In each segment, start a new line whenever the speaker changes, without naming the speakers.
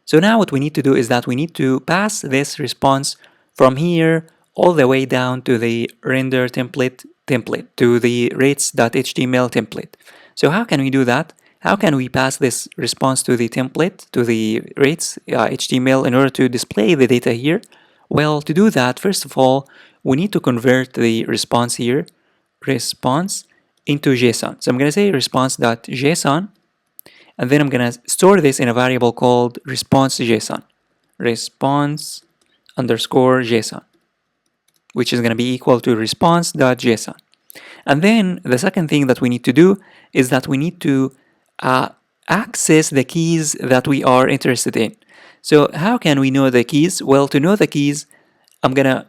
So now what we need to do is that we need to pass this response from here all the way down to the render template to the rates.html template. So how can we do that? How can we pass this response to the template, to the rates HTML in order to display the data here? Well, to do that, first of all, we need to convert the response here, response, into JSON. So I'm going to say response.json, and then I'm going to store this in a variable called response.json, response underscore JSON, which is going to be equal to response.json. And then the second thing that we need to do is that we need to access the keys that we are interested in. So how can we know the keys? Well, to know the keys, I'm gonna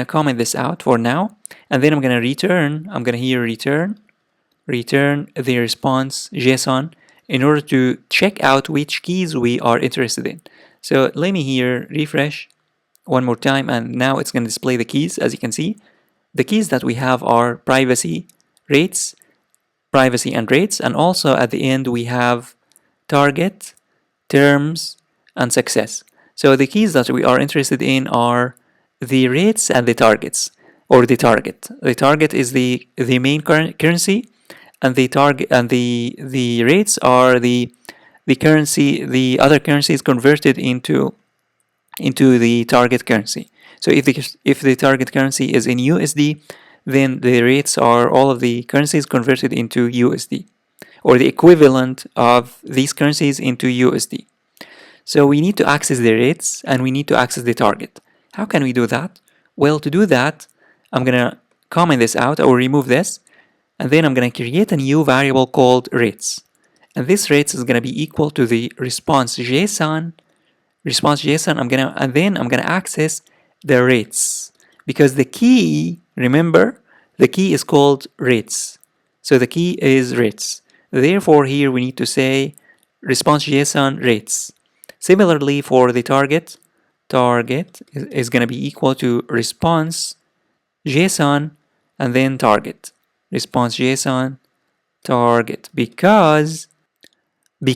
comment this out for now, and then I'm gonna here return the response JSON in order to check out which keys we are interested in. So let me here refresh one more time, and now it's going to display the keys. As you can see, the keys that we have are privacy and rates, and also at the end we have target, terms, and success. So the keys that we are interested in are the rates and the targets, or the target. The target is the main currency, and the target and the rates are the currency, the other currency is converted into the target currency. So if the target currency is in USD, then the rates are all of the currencies converted into USD, or the equivalent of these currencies into USD. So we need to access the rates and we need to access the target. How can we do that? Well, to do that, I'm going to comment this out or remove this, and then I'm going to create a new variable called rates. And this rates is going to be equal to the response JSON. And then I'm going to access the rates, because the key, remember, the key is called rates. So the key is rates. Therefore, here we need to say response JSON rates. Similarly, for the target is going to be equal to response JSON and then target. Response JSON target, because the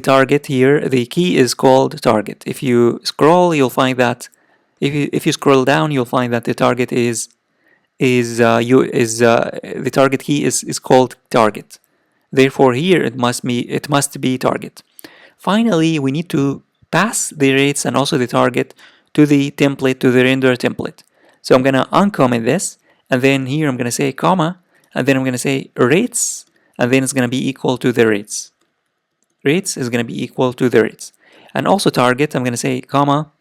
target here, the key is called target. If you scroll, you'll find that if you scroll down, you'll find that the target the target key is called target. Therefore, here it must be target. Finally, we need to pass the rates and also the target to the template, to the render template. So I'm gonna uncomment this, and then here I'm gonna say comma, and then I'm gonna say rates, and then it's gonna be equal to the rates. Rates is gonna be equal to the rates. And also target, I'm gonna say comma,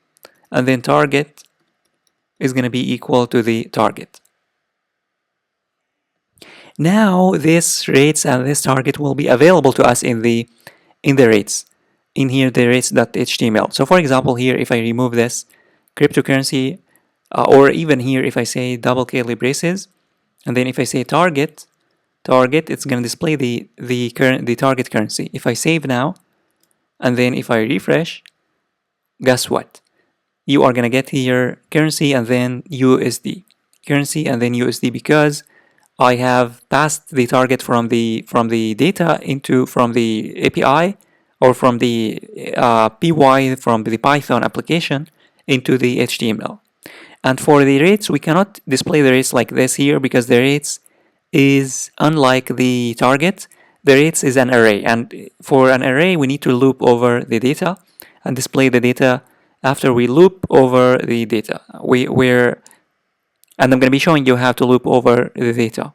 and then target is gonna be equal to the target. Now this rates and this target will be available to us in the rates. In here, the rates.html. So for example, here if I remove this cryptocurrency, or even here if I say double curly braces, and then if I say target, it's going to display the target currency. If I save now, and then if I refresh, guess what? You are going to get here currency and then USD, because I have passed the target from the data from the API, or from the PY, from the Python application into the HTML. And for the rates, we cannot display the rates like this here, because the rates is unlike the target. The rates is an array, and for an array we need to loop over the data and display the data after we loop over the data. And I'm going to be showing you how to loop over the data.